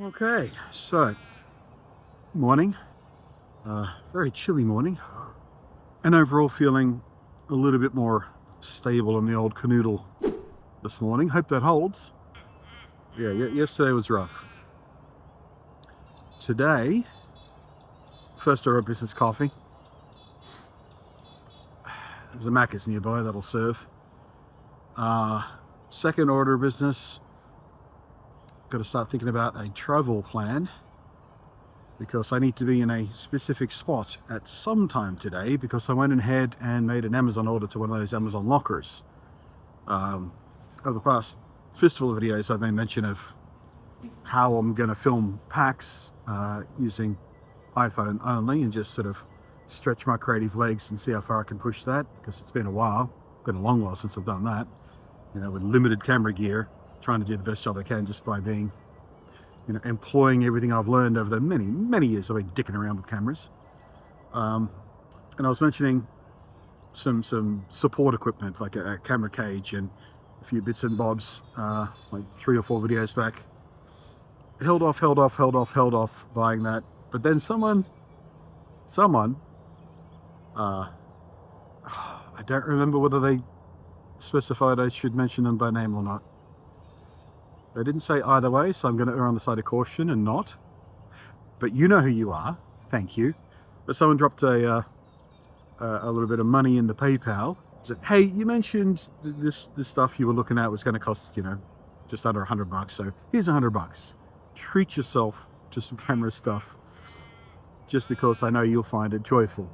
Okay, so morning, very chilly morning, and overall feeling a little bit more stable in the old canoodle this morning. Hope that holds. Yeah, yesterday was rough. Today, first order of business coffee. There's a Macca's nearby that'll serve. Second order of business, got to start thinking about a travel plan because I need to be in a specific spot at some time today because I went ahead and made an Amazon order to one of those Amazon lockers. Over the past festival videos, I've made mention of how I'm going to film packs using iPhone only and just sort of stretch my creative legs and see how far I can push that, because it's been a long while since I've done that, with limited camera gear, trying to do the best job I can just by being employing everything I've learned over the many years I've been dicking around with cameras. And I was mentioning some support equipment like a camera cage and a few bits and bobs, like 3 or 4 videos back. Held off buying that. But then someone, I don't remember whether they specified I should mention them by name or not. They didn't say either way, so I'm going to err on the side of caution and not. But you know who you are. Thank you. But someone dropped a little bit of money in the PayPal. Said, hey, you mentioned this stuff you were looking at was going to cost, just under $100. So here's $100. Treat yourself to some camera stuff, just because I know you'll find it joyful.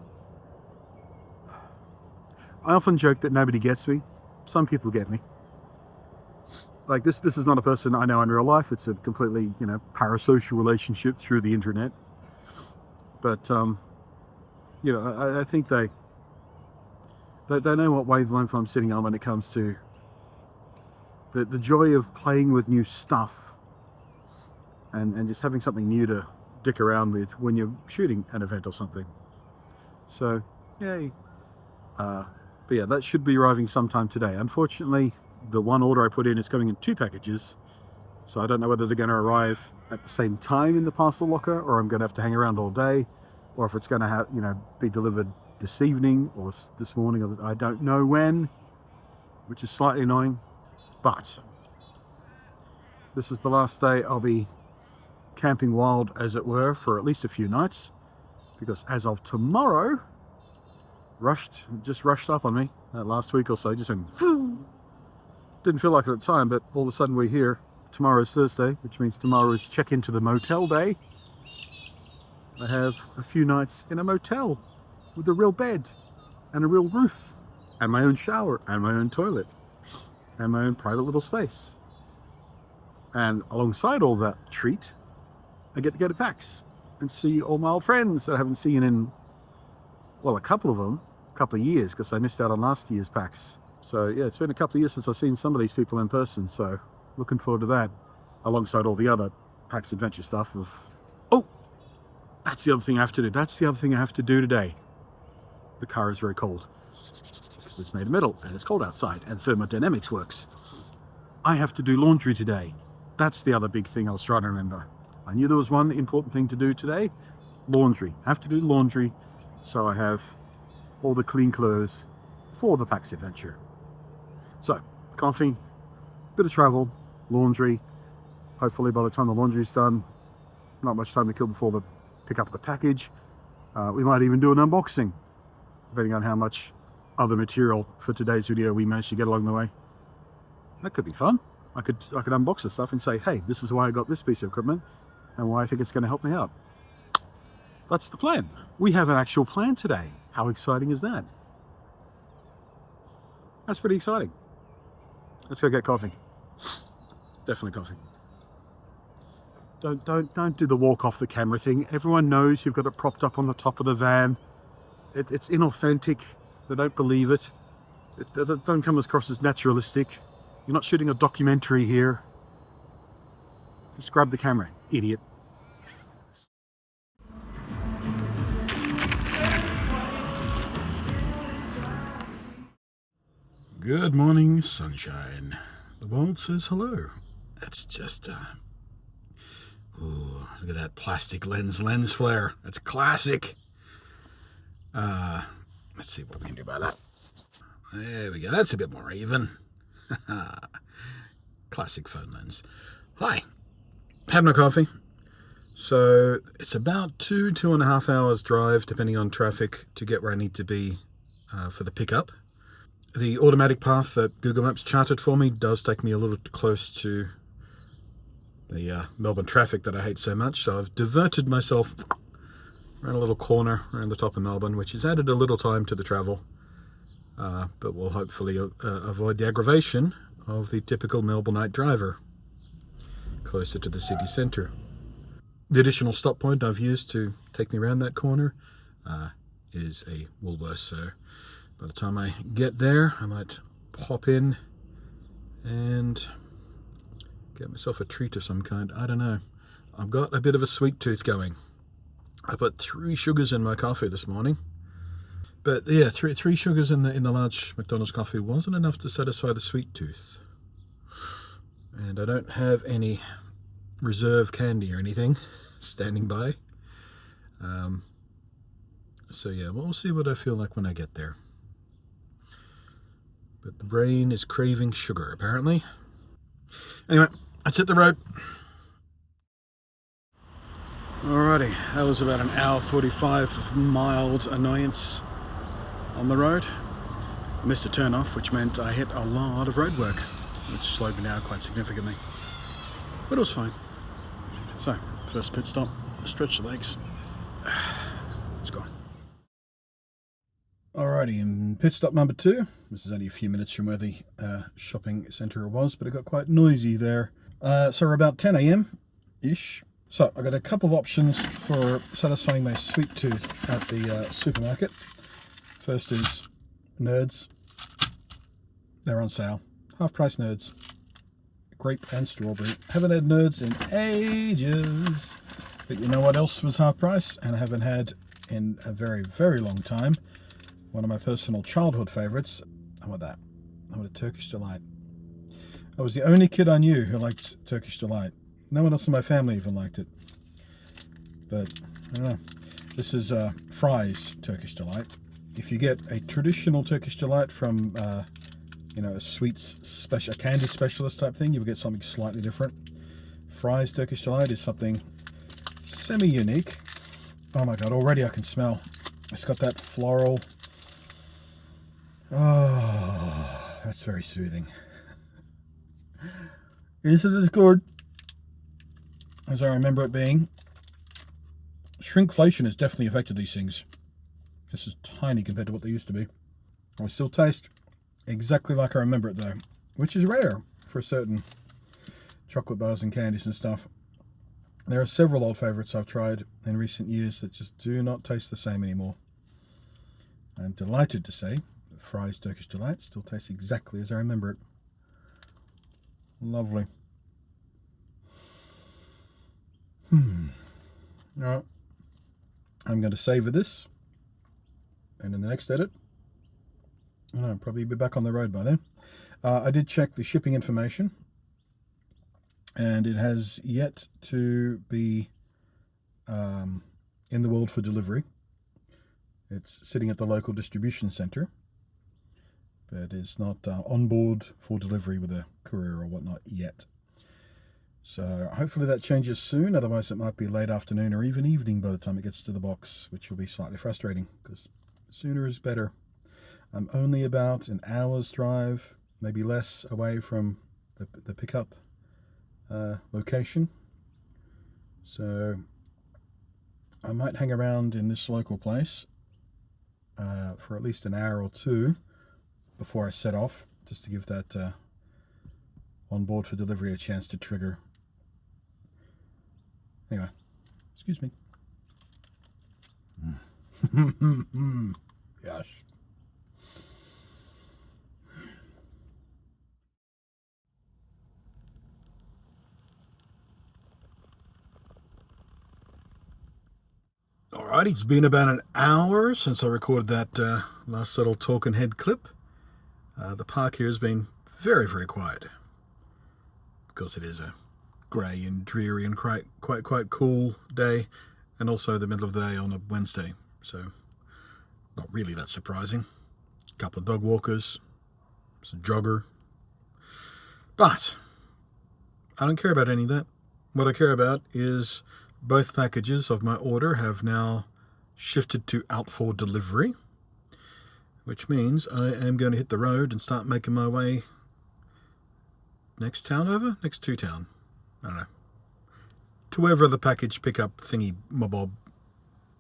I often joke that nobody gets me. Some people get me. Like this is not a person I know in real life. It's a completely, parasocial relationship through the internet. But, I think they know what wavelength I'm sitting on when it comes to the joy of playing with new stuff and just having something new to dick around with when you're shooting an event or something. So, yay. But yeah, that should be arriving sometime today. Unfortunately, the one order I put in is coming in 2 packages, so I don't know whether they're going to arrive at the same time in the parcel locker, or I'm going to have to hang around all day, or if it's going to be delivered this evening or this morning, or I don't know when, which is slightly annoying. But this is the last day I'll be camping wild, as it were, for at least a few nights, because as of tomorrow, just rushed up on me that last week or so, just went didn't feel like it at the time, but all of a sudden we're here. Tomorrow's Thursday, which means tomorrow is check into the motel day. I have a few nights in a motel with a real bed and a real roof and my own shower and my own toilet and my own private little space. And alongside all that treat, I get to go to PAX and see all my old friends that I haven't seen in, a couple of years, because I missed out on last year's PAX. So yeah, it's been a couple of years since I've seen some of these people in person, so looking forward to that, alongside all the other PAX adventure stuff that's the other thing I have to do. That's the other thing I have to do today. The car is very cold, because it's made of metal, and it's cold outside, and thermodynamics works. I have to do laundry today. That's the other big thing I was trying to remember. I knew there was one important thing to do today. Laundry. I have to do laundry, so I have all the clean clothes for the PAX adventure. So, coffee, bit of travel, laundry. Hopefully by the time the laundry's done, not much time to kill before they pick up the package. We might even do an unboxing, depending on how much other material for today's video we managed to get along the way. That could be fun. I could unbox the stuff and say, hey, this is why I got this piece of equipment and why I think it's going to help me out. That's the plan. We have an actual plan today. How exciting is that? That's pretty exciting. Let's go get coffee. Definitely coffee. Don't do the walk off the camera thing. Everyone knows you've got it propped up on the top of the van. It's inauthentic. They don't believe it. It don't come across as naturalistic. You're not shooting a documentary here. Just grab the camera, idiot. Good morning, sunshine. The world says hello. It's just Ooh, look at that plastic lens flare. That's classic. Let's see what we can do about that. There we go. That's a bit more even. Classic phone lens. Hi. Have no coffee. So it's about 2.5 hours drive, depending on traffic, to get where I need to be for the pickup. The automatic path that Google Maps charted for me does take me a little close to the Melbourne traffic that I hate so much. So I've diverted myself around a little corner around the top of Melbourne, which has added a little time to the travel, but will hopefully avoid the aggravation of the typical Melbourneite driver closer to the city centre. The additional stop point I've used to take me around that corner is a Woolworths, so by the time I get there I might pop in and get myself a treat of some kind. I don't know. I've got a bit of a sweet tooth going. I put 3 sugars in my coffee this morning, but yeah, three sugars in the large McDonald's coffee wasn't enough to satisfy the sweet tooth, and I don't have any reserve candy or anything standing by. So yeah, we'll see what I feel like when I get there. But the brain is craving sugar, apparently. Anyway, let's hit the road. Alrighty, that was about an hour 45 of mild annoyance on the road. I missed a turn off, which meant I hit a lot of road work, which slowed me down quite significantly. But it was fine. So, first pit stop, stretch the legs. Let's go. Alrighty, in pit stop number 2. This is only a few minutes from where the shopping centre was, but it got quite noisy there. So we're about 10 a.m.-ish. So I got a couple of options for satisfying my sweet tooth at the supermarket. First is Nerds. They're on sale. Half price Nerds. Grape and strawberry. Haven't had Nerds in ages. But you know what else was half price? And I haven't had in a very, very long time. One of my personal childhood favourites. I want that. I want a Turkish Delight. I was the only kid I knew who liked Turkish Delight. No one else in my family even liked it. But, I don't know. This is Fry's Turkish Delight. If you get a traditional Turkish Delight from, a sweets special, a candy specialist type thing, you'll get something slightly different. Fry's Turkish Delight is something semi-unique. Oh my god, already I can smell. It's got that floral. Oh, that's very soothing. Isn't it good? As I remember it being. Shrinkflation has definitely affected these things. This is tiny compared to what they used to be. I still taste exactly like I remember it though, which is rare for certain chocolate bars and candies and stuff. There are several old favourites I've tried in recent years that just do not taste the same anymore. I'm delighted to say that Fry's Turkish Delight still tastes exactly as I remember it. Lovely. Alright, I'm going to savour this, and in the next edit, I'll probably be back on the road by then. I did check the shipping information, and it has yet to be in the world for delivery. It's sitting at the local distribution centre, but it's not on board for delivery with a courier or whatnot yet. So hopefully that changes soon, otherwise it might be late afternoon or even evening by the time it gets to the box, which will be slightly frustrating because sooner is better. I'm only about an hour's drive, maybe less, away from the pickup location. So I might hang around in this local place for at least an hour or two before I set off, just to give that on board for delivery a chance to trigger. Anyway, excuse me. Yes. Alright, it's been about an hour since I recorded that last little talking head clip. The park here has been very, very quiet because it is a grey and dreary and quite cool day, and also the middle of the day on a Wednesday, so not really that surprising. A couple of dog walkers, some jogger, but I don't care about any of that. What I care about is both packages of my order have now shifted to out for delivery, which means I am going to hit the road and start making my way next town over, next to town, I don't know, to wherever the package pickup thingy mabob,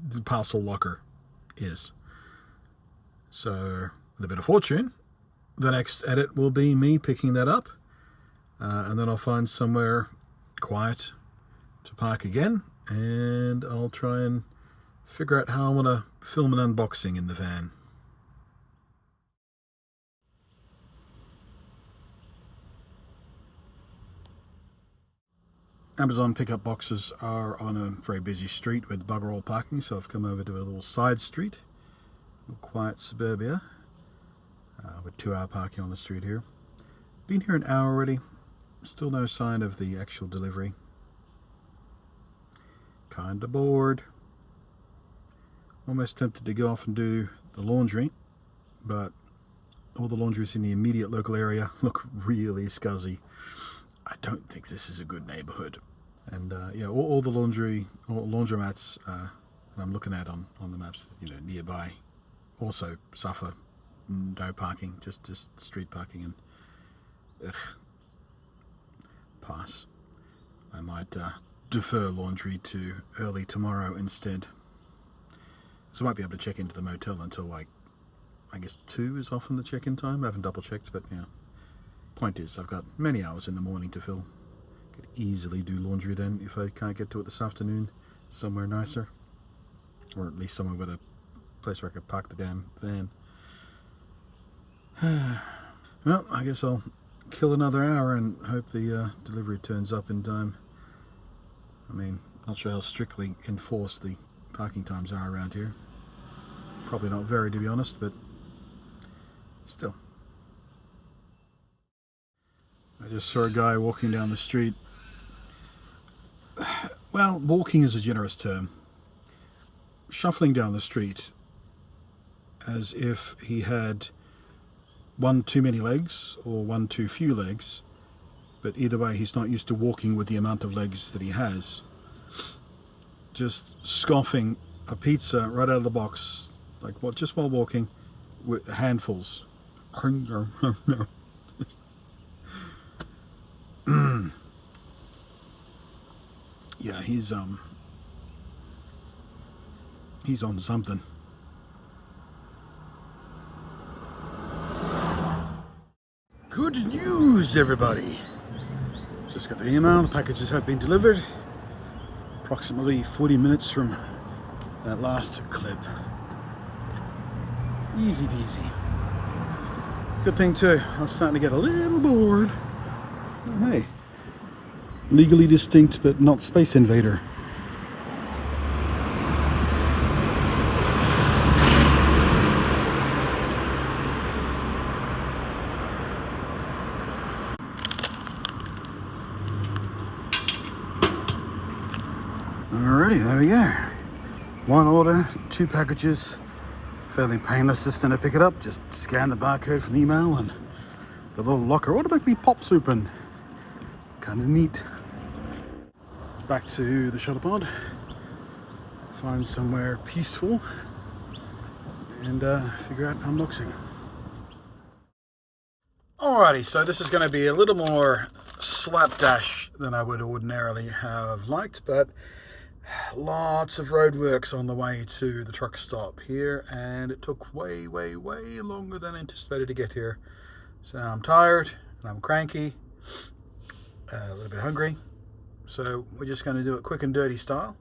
the parcel locker is. So with a bit of fortune, the next edit will be me picking that up, and then I'll find somewhere quiet to park again, and I'll try and figure out how I want to film an unboxing in the van. Amazon pickup boxes are on a very busy street with bugger all parking, so I've come over to a little side street, a quiet suburbia, with 2-hour parking on the street here. Been here an hour already, still no sign of the actual delivery. Kinda bored. Almost tempted to go off and do the laundry, but all the laundries in the immediate local area look really scuzzy. I don't think this is a good neighborhood. And yeah, all the laundromats that I'm looking at on the maps, nearby, also suffer no parking, just street parking, and pass. I might defer laundry to early tomorrow instead. So I might be able to check into the motel until I guess 2 is often the check-in time. I haven't double checked, but yeah. Point is, I've got many hours in the morning to fill. Could easily do laundry then if I can't get to it this afternoon somewhere nicer, or at least somewhere with a place where I could park the damn van. Well, I guess I'll kill another hour and hope the delivery turns up in time. I mean, not sure how strictly enforced the parking times are around here. Probably not very, to be honest, but still. I just saw a guy walking down the street. Well, walking is a generous term. Shuffling down the street as if he had one too many legs or one too few legs, but either way he's not used to walking with the amount of legs that he has. Just scoffing a pizza right out of the box, like what, just while walking, with handfuls. Yeah, he's on something. Good news, everybody! Just got the email, the packages have been delivered. Approximately 40 minutes from that last clip. Easy peasy. Good thing too, I was starting to get a little bored. Oh, hey, legally distinct but not Space Invader. Alrighty, there we go. One order, 2 packages. Fairly painless system to pick it up. Just scan the barcode from the email and the little locker automatically pops open. Kind of neat. Back to the Shuttlepod. Find somewhere peaceful and figure out unboxing. Alrighty, so this is going to be a little more slapdash than I would ordinarily have liked, but lots of roadworks on the way to the truck stop here, and it took way longer than anticipated to get here. So I'm tired and I'm cranky, a little bit hungry, so we're just going to do it quick and dirty style,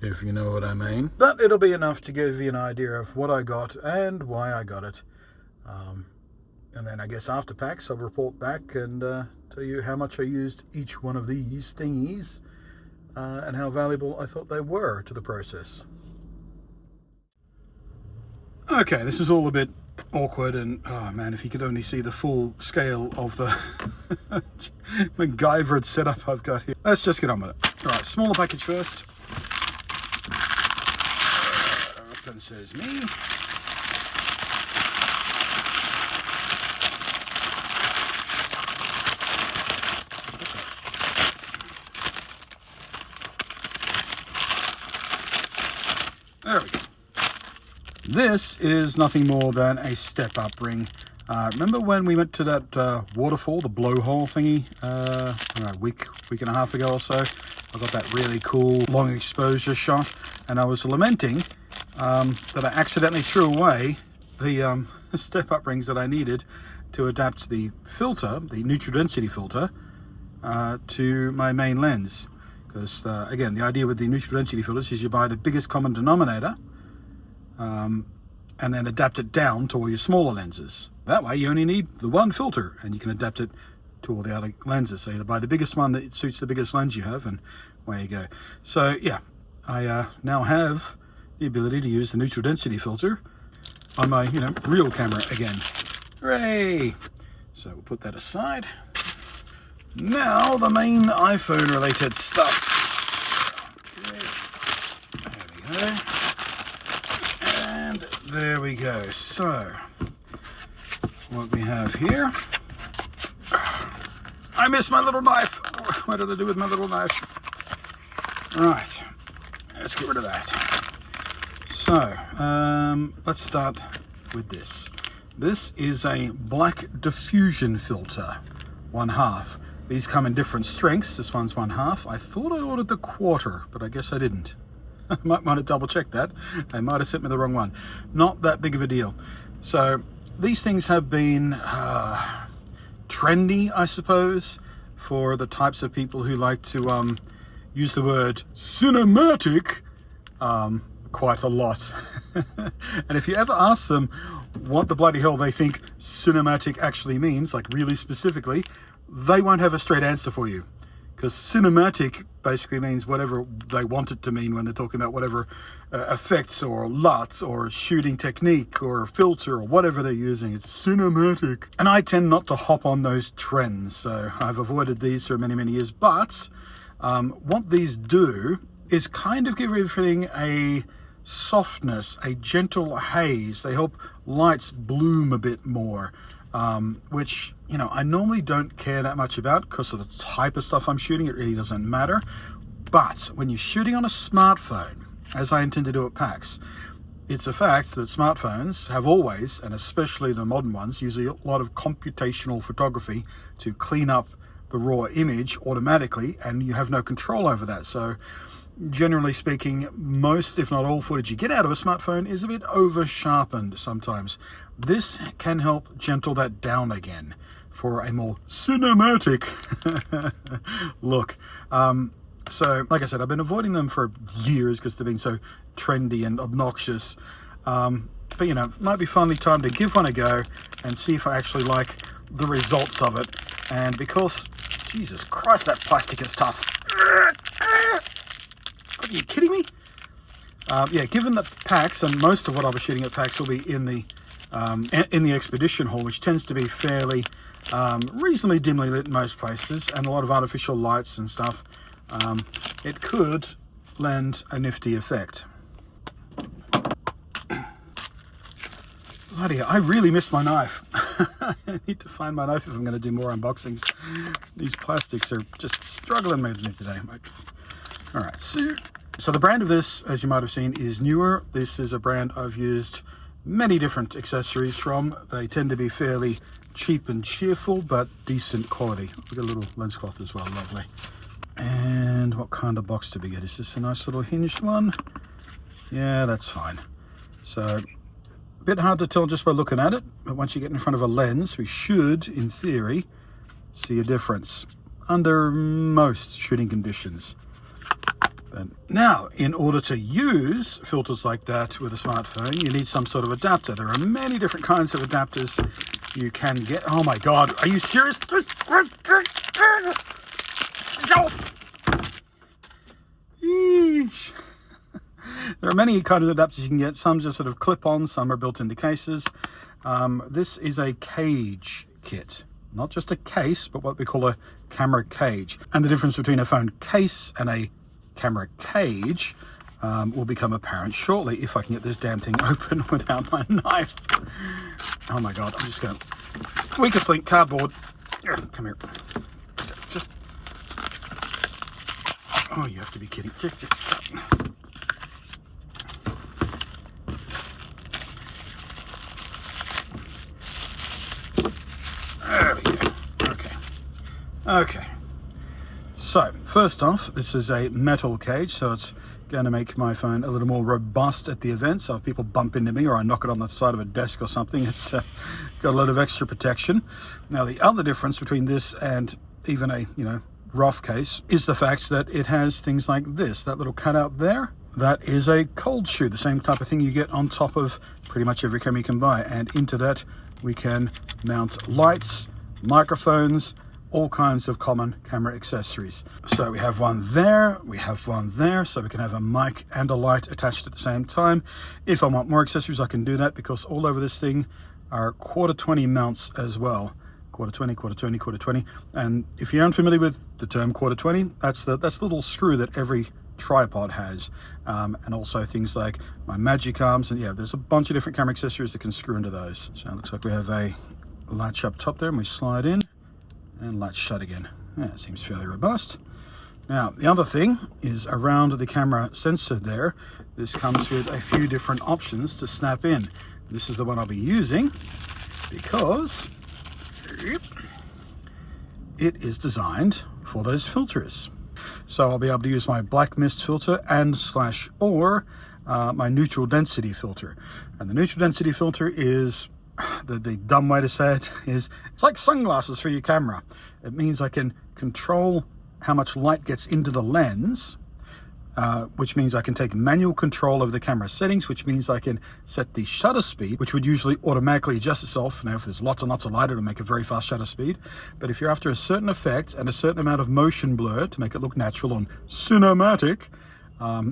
if you know what I mean. But it'll be enough to give you an idea of what I got and why I got it. And then I guess after packs I'll report back and tell you how much I used each one of these thingies and how valuable I thought they were to the process. Okay, this is all a bit awkward, and oh man, if you could only see the full scale of the MacGyvered setup I've got here. Let's just get on with it. All right, smaller package first. Open says me. There we go. This is nothing more than a step-up ring. Remember when we went to that waterfall, the blowhole thingy, a week and a half ago or so? I got that really cool long exposure shot, and I was lamenting that I accidentally threw away the step-up rings that I needed to adapt the filter, the neutral density filter, to my main lens. Because, again, the idea with the neutral density filters is you buy the biggest common denominator and then adapt it down to all your smaller lenses. That way you only need the one filter and you can adapt it to all the other lenses. So you buy the biggest one that suits the biggest lens you have, and away you go. So, yeah, I now have the ability to use the neutral density filter on my, real camera again. Hooray! So we'll put that aside. Now the main iPhone related stuff. Okay. There we go. So what we have here. I missed my little knife. What did I do with my little knife? Right. Let's get rid of that. So let's start with this. This is a black diffusion filter, 1/2. These come in different strengths. This one's 1/2. I thought I ordered the 1/4, but I guess I didn't. I might want to double check that. They might have sent me the wrong one. Not that big of a deal. So these things have been trendy, I suppose, for the types of people who like to use the word cinematic quite a lot. And if you ever ask them what the bloody hell they think cinematic actually means, like really specifically, they won't have a straight answer for you, because cinematic basically means whatever they want it to mean when they're talking about whatever effects or LUTs or shooting technique or filter or whatever they're using. It's cinematic. And I tend not to hop on those trends, so I've avoided these for many, many years. But what these do is kind of give everything a softness, a gentle haze. They help lights bloom a bit more. Which, I normally don't care that much about because of the type of stuff I'm shooting. It really doesn't matter. But when you're shooting on a smartphone, as I intend to do at PAX, it's a fact that smartphones have always, and especially the modern ones, use a lot of computational photography to clean up the raw image automatically, and you have no control over that. So generally speaking, most, if not all, footage you get out of a smartphone is a bit over-sharpened sometimes. This can help gentle that down again for a more cinematic look. So, like I said, I've been avoiding them for years because they've been so trendy and obnoxious. But, it might be finally time to give one a go and see if I actually like the results of it. And because, Jesus Christ, that plastic is tough. Are you kidding me? Yeah, given that PAX, and most of what I was shooting at PAX will be in the expedition hall, which tends to be fairly reasonably dimly lit in most places, and a lot of artificial lights and stuff, it could lend a nifty effect. Bloody hell, I really missed my knife. I need to find my knife if I'm going to do more unboxings. These plastics are just struggling with me today. All right, so the brand of this, as you might have seen, is Newer. This is a brand I've used many different accessories from. They tend to be fairly cheap and cheerful, but decent quality. We've got a little lens cloth as well, lovely. And what kind of box did we get? Is this a nice little hinged one? Yeah, that's fine. So, a bit hard to tell just by looking at it, but once you get in front of a lens, we should, in theory, see a difference under most shooting conditions. But now, in order to use filters like that with a smartphone, you need some sort of adapter. There are many different kinds of adapters you can get. Oh my God, are you serious? Eesh. There are many kinds of adapters you can get. Some just sort of clip on, some are built into cases. This is a cage kit. Not just a case, but what we call a camera cage. And the difference between a phone case and a camera cage will become apparent shortly if I can get this damn thing open without my knife. Oh my god, I'm just going to... Weakest link, cardboard. Come here. Just... Oh, you have to be kidding. There we go. Okay. So, first off, this is a metal cage, so it's going to make my phone a little more robust at the event. So if people bump into me or I knock it on the side of a desk or something, it's got a lot of extra protection. Now, the other difference between this and even a, rough case is the fact that it has things like this, that little cutout there. That is a cold shoe, the same type of thing you get on top of pretty much every camera you can buy. And into that, we can mount lights, microphones, all kinds of common camera accessories. So we have one there, we have one there, so we can have a mic and a light attached at the same time. If I want more accessories, I can do that, because all over this thing are 1/4-20 mounts as well. 1/4-20, 1/4-20, 1/4-20. And if you're unfamiliar with the term 1/4-20, that's the little screw that every tripod has. And also things like my magic arms, and yeah, there's a bunch of different camera accessories that can screw into those. So it looks like we have a latch up top there, and we slide in and latch shut again. Yeah, it seems fairly robust. Now, the other thing is around the camera sensor there, this comes with a few different options to snap in. This is the one I'll be using because it is designed for those filters. So I'll be able to use my black mist filter and or my neutral density filter. And the neutral density filter is, the dumb way to say it is, it's like sunglasses for your camera. It means I can control how much light gets into the lens, which means I can take manual control of the camera settings, which means I can set the shutter speed, which would usually automatically adjust itself. Now, if there's lots and lots of light, it'll make a very fast shutter speed. But if you're after a certain effect and a certain amount of motion blur to make it look natural and cinematic,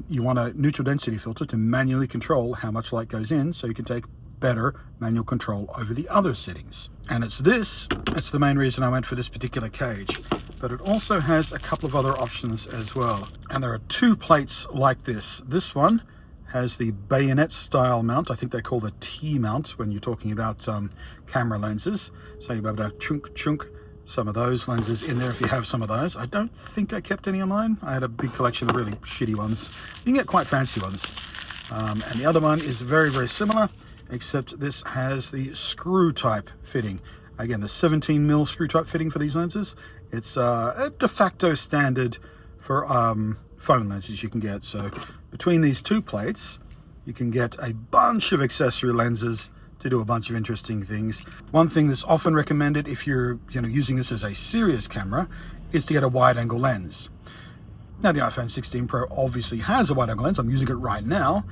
you want a neutral density filter to manually control how much light goes in, so you can take better manual control over the other settings. And it's the main reason I went for this particular cage. But it also has a couple of other options as well. And there are two plates like this. This one has the bayonet style mount. I think they call the T mount when you're talking about camera lenses. So you'll be able to chunk some of those lenses in there if you have some of those. I don't think I kept any of mine. I had a big collection of really shitty ones. You can get quite fancy ones. And the other one is very, very similar, except this has the screw type fitting. Again, the 17mm screw type fitting for these lenses. It's a de facto standard for phone lenses you can get. So between these two plates, you can get a bunch of accessory lenses to do a bunch of interesting things. One thing that's often recommended if you're using this as a serious camera is to get a wide angle lens. Now, the iPhone 16 Pro obviously has a wide angle lens. I'm using it right now,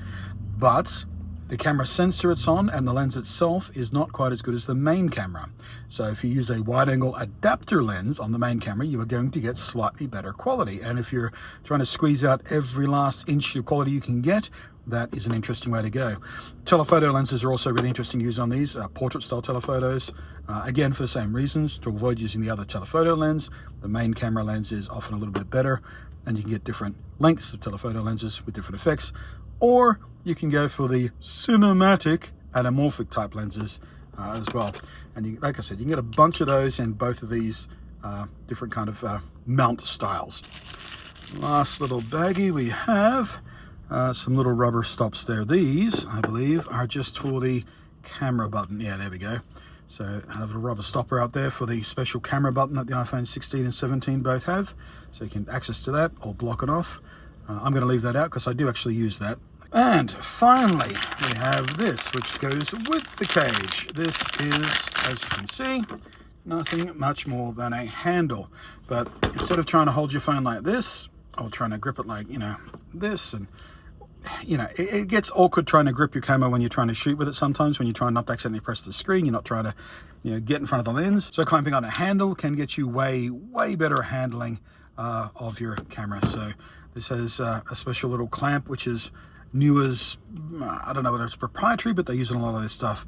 but the camera sensor it's on and the lens itself is not quite as good as the main camera. So if you use a wide angle adapter lens on the main camera, you are going to get slightly better quality. And if you're trying to squeeze out every last inch of quality you can get, that is an interesting way to go. Telephoto lenses are also really interesting to use on these, portrait style telephotos. Again, for the same reasons, to avoid using the other telephoto lens, the main camera lens is often a little bit better, and you can get different lengths of telephoto lenses with different effects. Or you can go for the cinematic anamorphic type lenses as well. And like I said, you can get a bunch of those in both of these different kind of mount styles. Last little baggie we have some little rubber stops there. These, I believe, are just for the camera button. Yeah, there we go. So I have a rubber stopper out there for the special camera button that the iPhone 16 and 17 both have. So you can access to that or block it off. I'm going to leave that out because I do actually use that. And finally, we have this, which goes with the cage. This is, as you can see, nothing much more than a handle. But instead of trying to hold your phone like this, or trying to grip it like, this, and it gets awkward trying to grip your camera when you're trying to shoot with it sometimes, when you're trying not to accidentally press the screen, you're not trying to get in front of the lens. So clamping on a handle can get you way better handling of your camera. So this has a special little clamp, which is new as, I don't know whether it's proprietary, but they use it in a lot of this stuff.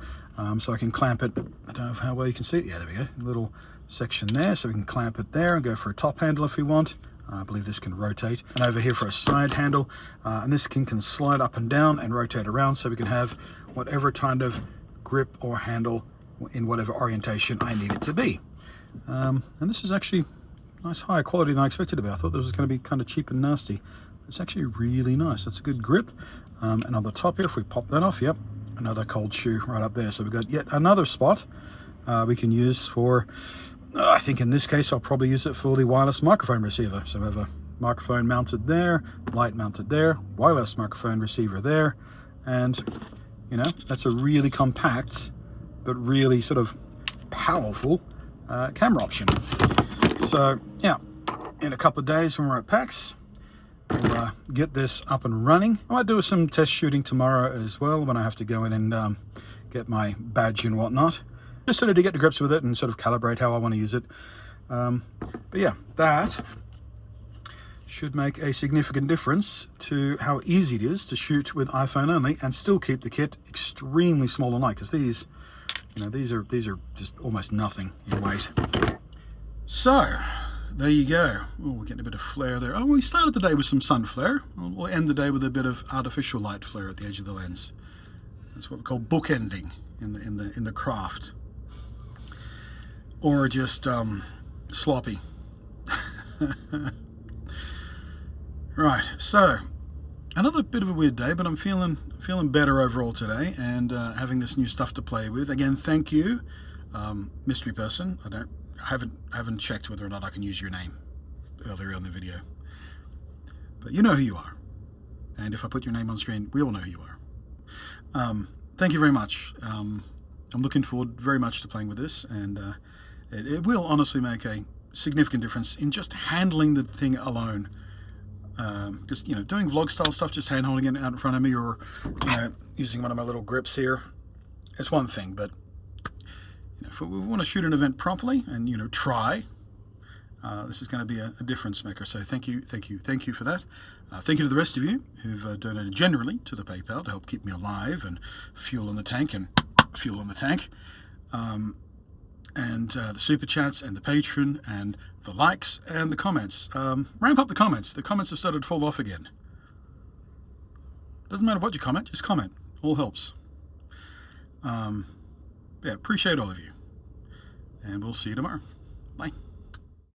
So I can clamp it. I don't know how well you can see it. Yeah, there we go. A little section there, so we can clamp it there and go for a top handle if we want. I believe this can rotate. And over here for a side handle, and this can slide up and down and rotate around, so we can have whatever kind of grip or handle in whatever orientation I need it to be. And this is actually nice higher quality than I expected to be. I thought this was going to be kind of cheap and nasty. It's actually really nice. That's a good grip. And on the top here, if we pop that off, yep, another cold shoe right up there. So we've got yet another spot we can use for, I think in this case I'll probably use it for the wireless microphone receiver. So we have a microphone mounted there, light mounted there, wireless microphone receiver there, and you know, that's a really compact but really sort of powerful camera option. So yeah, in a couple of days when we're at PAX, we'll get this up and running. I might do some test shooting tomorrow as well when I have to go in and get my badge and whatnot, just sort of to get to grips with it and sort of calibrate how I want to use it. But yeah, that should make a significant difference to how easy it is to shoot with iPhone only and still keep the kit extremely small and light, because these, you know, these are just almost nothing in weight. So there you go. Oh, we're getting a bit of flare there. Oh, we started the day with some sun flare. We'll end the day with a bit of artificial light flare at the edge of the lens. That's what we call bookending in the craft, or just sloppy. Right, so another bit of a weird day, but I'm feeling better overall today, and having this new stuff to play with. Again, thank you, mystery person. I haven't checked whether or not I can use your name earlier in the video, but you know who you are, and if I put your name on screen, we all know who you are. Thank you very much. I'm looking forward very much to playing with this, and it will honestly make a significant difference in just handling the thing alone. Just, you know, doing vlog style stuff, just hand holding it out in front of me, or, you know, using one of my little grips here, it's one thing. But you know, if we want to shoot an event properly and, you know, try, this is going to be a difference maker. So thank you for that. Thank you to the rest of you who've donated generally to the PayPal to help keep me alive and fuel in the tank and fuel in the tank. And the super chats and the Patreon and the likes and the comments. Ramp up the comments. The comments have started to fall off again. Doesn't matter what you comment, just comment. All helps. Yeah, appreciate all of you. And we'll see you tomorrow. Bye.